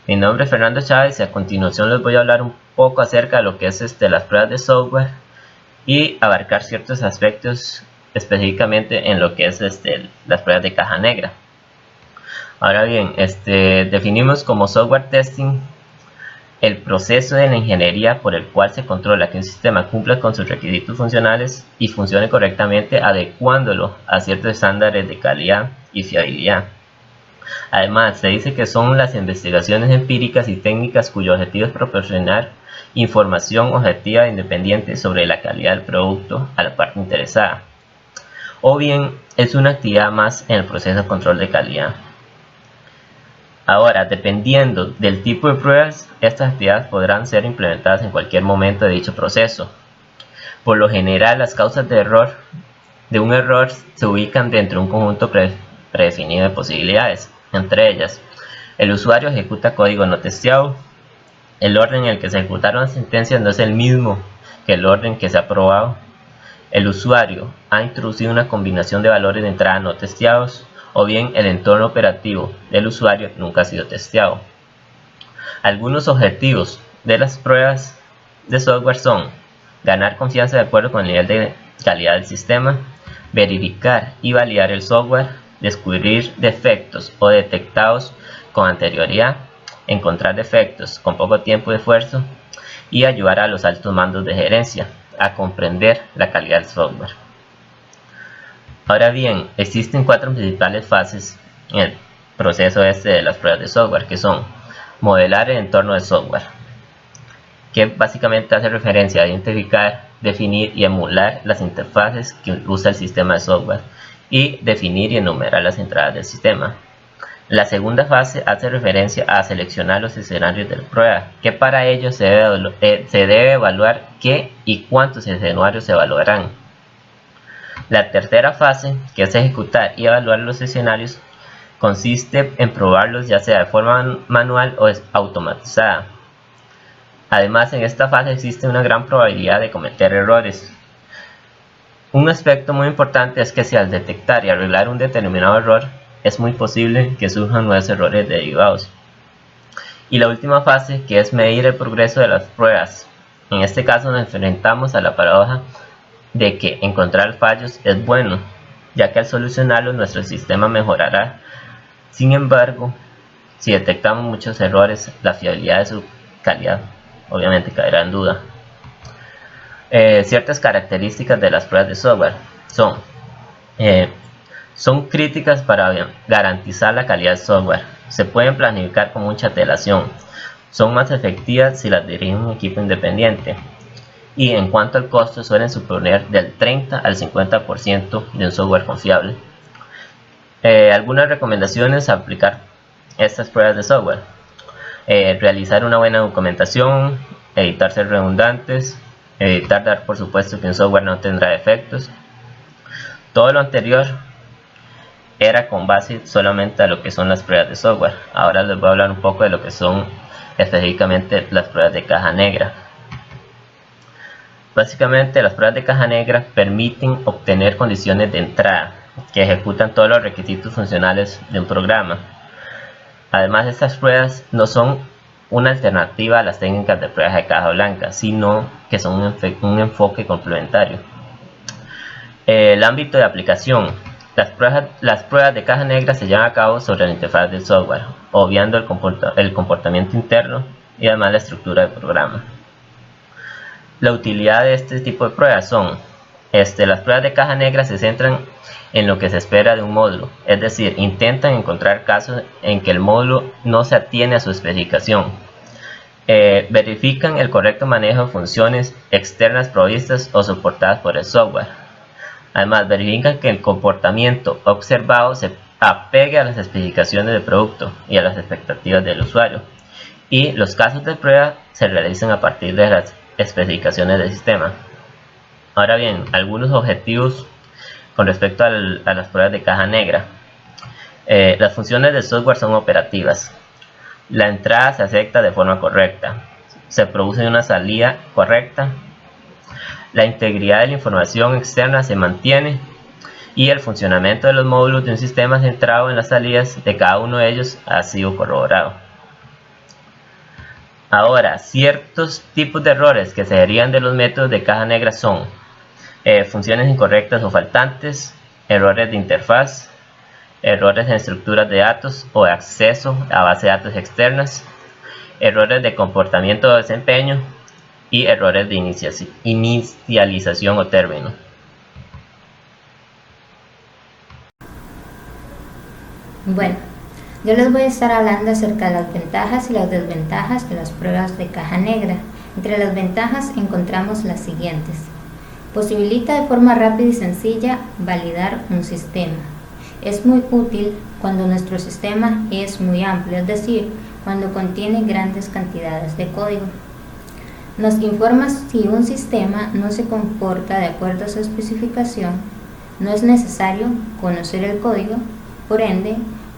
Mi nombre es Fernando Chávez y a continuación les voy a hablar un poco acerca de lo que es las pruebas de software y abarcar ciertos aspectos específicamente en lo que es las pruebas de caja negra. Ahora bien, definimos como software testing el proceso de la ingeniería por el cual se controla que un sistema cumpla con sus requisitos funcionales y funcione correctamente, adecuándolo a ciertos estándares de calidad y fiabilidad. Además, se dice que son las investigaciones empíricas y técnicas cuyo objetivo es proporcionar información objetiva e independiente sobre la calidad del producto a la parte interesada, o bien es una actividad más en el proceso de control de calidad. Ahora, dependiendo del tipo de pruebas, estas actividades podrán ser implementadas en cualquier momento de dicho proceso. Por lo general, las causas de un error se ubican dentro de un conjunto predefinido de posibilidades. Entre ellas, el usuario ejecuta código no testeado, el orden en el que se ejecutaron las sentencias no es el mismo que el orden que se ha probado, el usuario ha introducido una combinación de valores de entrada no testeados, o bien el entorno operativo del usuario nunca ha sido testeado. Algunos objetivos de las pruebas de software son ganar confianza de acuerdo con el nivel de calidad del sistema, verificar y validar el software, descubrir defectos o detectados con anterioridad, encontrar defectos con poco tiempo de esfuerzo y ayudar a los altos mandos de gerencia a comprender la calidad del software. Ahora bien, existen 4 principales fases en el proceso de las pruebas de software, que son modelar el entorno de software, que básicamente hace referencia a identificar, definir y emular las interfaces que usa el sistema de software y definir y enumerar las entradas del sistema. La segunda fase hace referencia a seleccionar los escenarios de la prueba, que para ello se debe evaluar qué y cuántos escenarios se evaluarán. La tercera fase, que es ejecutar y evaluar los escenarios, consiste en probarlos ya sea de forma manual o automatizada. Además, en esta fase existe una gran probabilidad de cometer errores. Un aspecto muy importante es que si al detectar y arreglar un determinado error, es muy posible que surjan nuevos errores derivados. Y la última fase, que es medir el progreso de las pruebas. En este caso nos enfrentamos a la paradoja de que encontrar fallos es bueno, ya que al solucionarlos nuestro sistema mejorará. Sin embargo, si detectamos muchos errores, la fiabilidad de su calidad obviamente caerá en duda. Ciertas características de las pruebas de software son críticas para garantizar la calidad del software. Se pueden planificar con mucha antelación. Son más efectivas si las dirige un equipo independiente. Y en cuanto al costo, suelen suponer del 30 al 50% de un software confiable. Algunas recomendaciones a aplicar estas pruebas de software: realizar una buena documentación, evitar ser redundantes, evitar dar por supuesto que un software no tendrá defectos. Todo lo anterior era con base solamente a lo que son las pruebas de software. Ahora les voy a hablar un poco de lo que son específicamente las pruebas de caja negra. Básicamente, las pruebas de caja negra permiten obtener condiciones de entrada que ejecutan todos los requisitos funcionales de un programa. Además, estas pruebas no son una alternativa a las técnicas de pruebas de caja blanca, sino que son un enfoque complementario. El ámbito de aplicación: las pruebas de caja negra se llevan a cabo sobre la interfaz del software, obviando el comportamiento interno y además la estructura del programa. La utilidad de este tipo de pruebas son: las pruebas de caja negra se centran en lo que se espera de un módulo, es decir, intentan encontrar casos en que el módulo no se atiene a su especificación. Verifican el correcto manejo de funciones externas provistas o soportadas por el software. Además, verifican que el comportamiento observado se apegue a las especificaciones del producto y a las expectativas del usuario. Y los casos de prueba se realizan a partir de las especificaciones del sistema. Ahora bien, algunos objetivos con respecto a las pruebas de caja negra. Las funciones del software son operativas. La entrada se acepta de forma correcta. Se produce una salida correcta. La integridad de la información externa se mantiene. Y el funcionamiento de los módulos de un sistema centrado en las salidas de cada uno de ellos ha sido corroborado. Ahora, ciertos tipos de errores que se derivan de los métodos de caja negra son funciones incorrectas o faltantes, errores de interfaz, errores en estructuras de datos o de acceso a bases de datos externas, errores de comportamiento o desempeño y errores de inicialización o término. Bueno, yo les voy a estar hablando acerca de las ventajas y las desventajas de las pruebas de caja negra. Entre las ventajas encontramos las siguientes. Posibilita de forma rápida y sencilla validar un sistema. Es muy útil cuando nuestro sistema es muy amplio, es decir, cuando contiene grandes cantidades de código. Nos informa si un sistema no se comporta de acuerdo a su especificación. No es necesario conocer el código, por ende,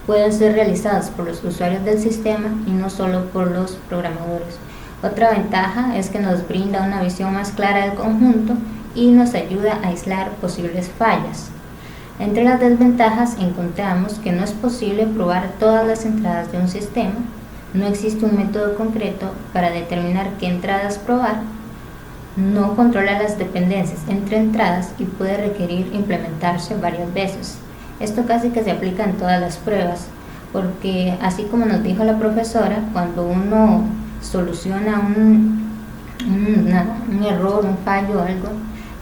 pueden ser realizadas por los usuarios del sistema y no solo por los programadores. Otra ventaja es que nos brinda una visión más clara del conjunto y nos ayuda a aislar posibles fallas. Entre las desventajas encontramos que no es posible probar todas las entradas de un sistema, no existe un método concreto para determinar qué entradas probar, no controla las dependencias entre entradas y puede requerir implementarse varias veces. Esto casi que se aplica en todas las pruebas, porque así como nos dijo la profesora, cuando uno soluciona un error, un fallo o algo,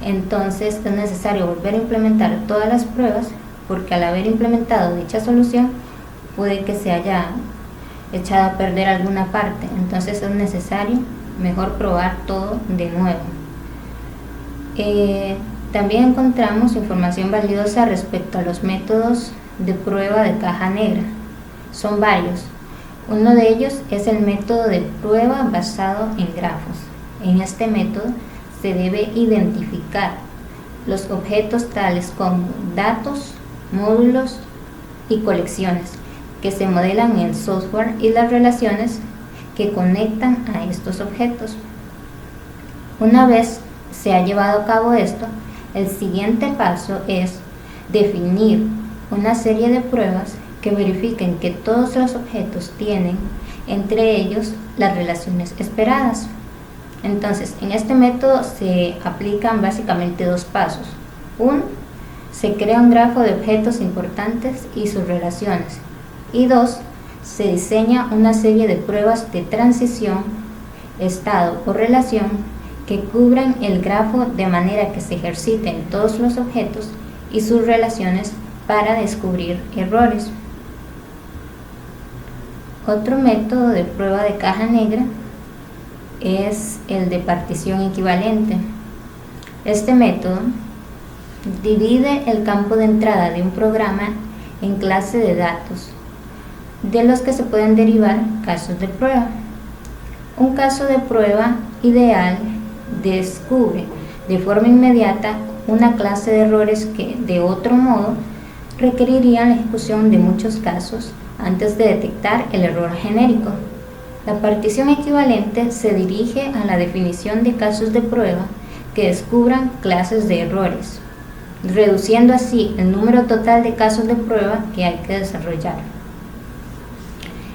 entonces es necesario volver a implementar todas las pruebas, porque al haber implementado dicha solución puede que se haya echado a perder alguna parte, entonces es necesario mejor probar todo de nuevo. También encontramos información valiosa respecto a los métodos de prueba de caja negra. Son varios. Uno de ellos es el método de prueba basado en grafos. En este método se debe identificar los objetos tales como datos, módulos y colecciones que se modelan en el software y las relaciones que conectan a estos objetos. Una vez se ha llevado a cabo esto, el siguiente paso es definir una serie de pruebas que verifiquen que todos los objetos tienen entre ellos las relaciones esperadas. Entonces, en este método se aplican básicamente dos pasos. Uno, se crea un grafo de objetos importantes y sus relaciones. Y dos, se diseña una serie de pruebas de transición, estado o relación que cubran el grafo de manera que se ejerciten todos los objetos y sus relaciones para descubrir errores. Otro método de prueba de caja negra es el de partición equivalente. Este método divide el campo de entrada de un programa en clase de datos, de los que se pueden derivar casos de prueba. Un caso de prueba ideal descubre de forma inmediata una clase de errores que, de otro modo, requerirían la ejecución de muchos casos antes de detectar el error genérico. La partición equivalente se dirige a la definición de casos de prueba que descubran clases de errores, reduciendo así el número total de casos de prueba que hay que desarrollar.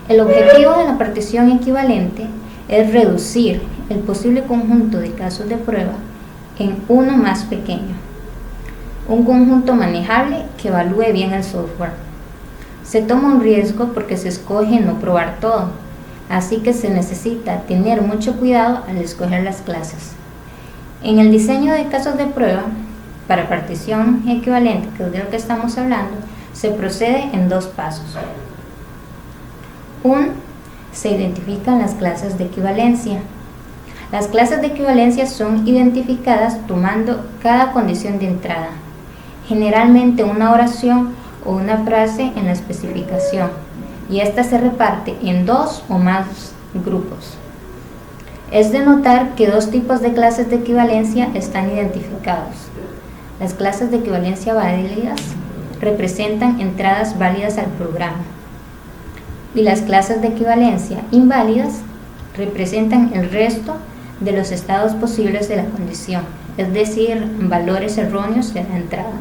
El objetivo de la partición equivalente es reducir el posible conjunto de casos de prueba en uno más pequeño, un conjunto manejable que evalúe bien el software. Se toma un riesgo porque se escoge no probar todo, así que se necesita tener mucho cuidado al escoger las clases. En el diseño de casos de prueba, para partición equivalente, que es de lo que estamos hablando, se procede en dos pasos. Uno, se identifican las clases de equivalencia. Las clases de equivalencia son identificadas tomando cada condición de entrada, generalmente una oración o una frase en la especificación, y esta se reparte en dos o más grupos. Es de notar que dos tipos de clases de equivalencia están identificados. Las clases de equivalencia válidas representan entradas válidas al programa, y las clases de equivalencia inválidas representan el resto de los estados posibles de la condición, es decir, valores erróneos de la entrada.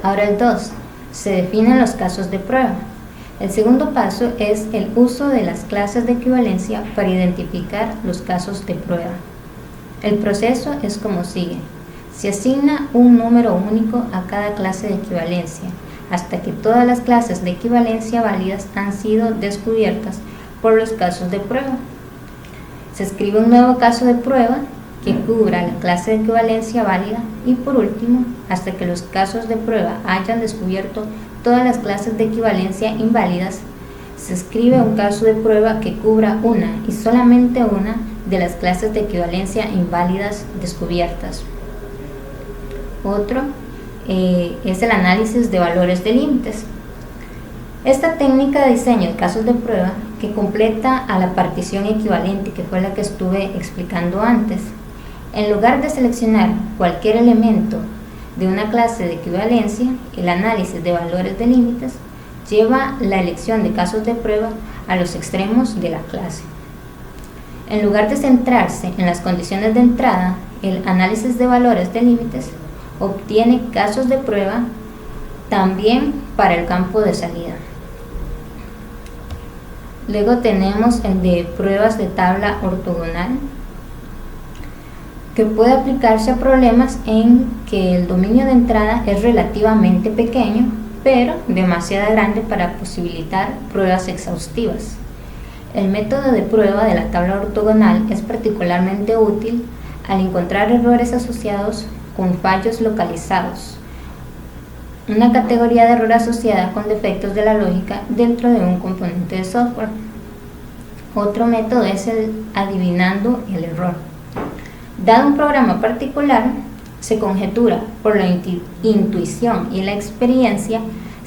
Ahora el 2. Se definen los casos de prueba. El segundo paso es el uso de las clases de equivalencia para identificar los casos de prueba. El proceso es como sigue. Se asigna un número único a cada clase de equivalencia, hasta que todas las clases de equivalencia válidas han sido descubiertas por los casos de prueba. Se escribe un nuevo caso de prueba que cubra la clase de equivalencia válida y por último, hasta que los casos de prueba hayan descubierto todas las clases de equivalencia inválidas, se escribe un caso de prueba que cubra una y solamente una de las clases de equivalencia inválidas descubiertas. Otro es el análisis de valores de límites. Esta técnica de diseño de casos de prueba que completa a la partición equivalente, que fue la que estuve explicando antes. En lugar de seleccionar cualquier elemento de una clase de equivalencia, el análisis de valores de límites lleva la elección de casos de prueba a los extremos de la clase. En lugar de centrarse en las condiciones de entrada, el análisis de valores de límites obtiene casos de prueba también para el campo de salida. Luego tenemos el de pruebas de tabla ortogonal, que puede aplicarse a problemas en que el dominio de entrada es relativamente pequeño, pero demasiado grande para posibilitar pruebas exhaustivas. El método de prueba de la tabla ortogonal es particularmente útil al encontrar errores asociados con fallos localizados, una categoría de error asociada con defectos de la lógica dentro de un componente de software. Otro método es el adivinando el error. Dado un programa particular, se conjetura por la intuición y la experiencia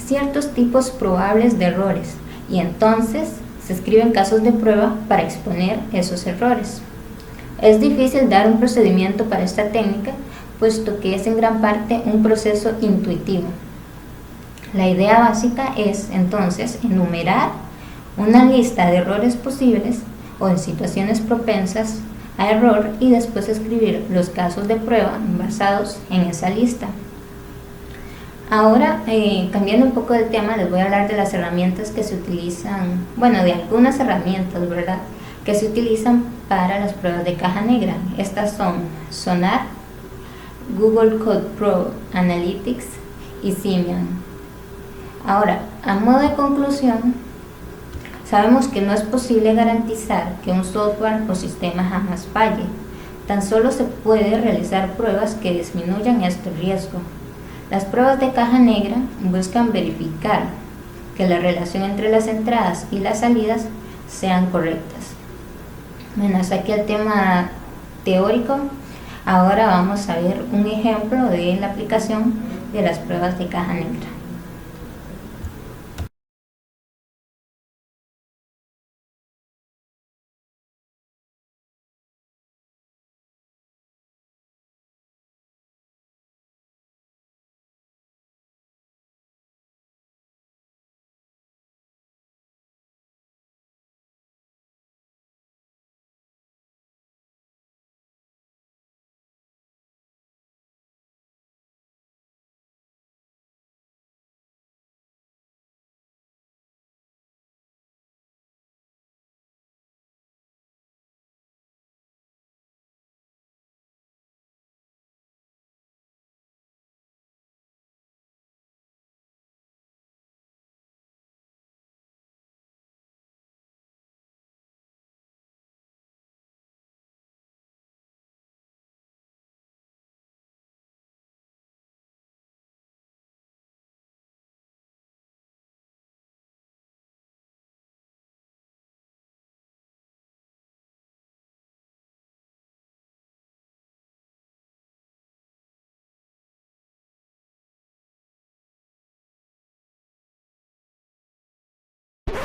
ciertos tipos probables de errores y entonces se escriben casos de prueba para exponer esos errores. Es difícil dar un procedimiento para esta técnica, puesto que es en gran parte un proceso intuitivo. La idea básica es entonces enumerar una lista de errores posibles o de situaciones propensas a error y después escribir los casos de prueba basados en esa lista. Ahora, cambiando un poco de tema, les voy a hablar de las herramientas que se utilizan, de algunas herramientas, ¿verdad?, que se utilizan para las pruebas de caja negra. Estas son Sonar, Google Code Pro Analytics y Simian. Ahora, a modo de conclusión, sabemos que no es posible garantizar que un software o sistema jamás falle. Tan solo se puede realizar pruebas que disminuyan este riesgo. Las pruebas de caja negra buscan verificar que la relación entre las entradas y las salidas sean correctas. Hasta aquí el tema teórico. Ahora vamos a ver un ejemplo de la aplicación de las pruebas de caja negra.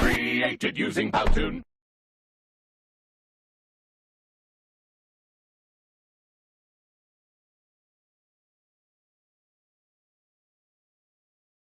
Created using Powtoon.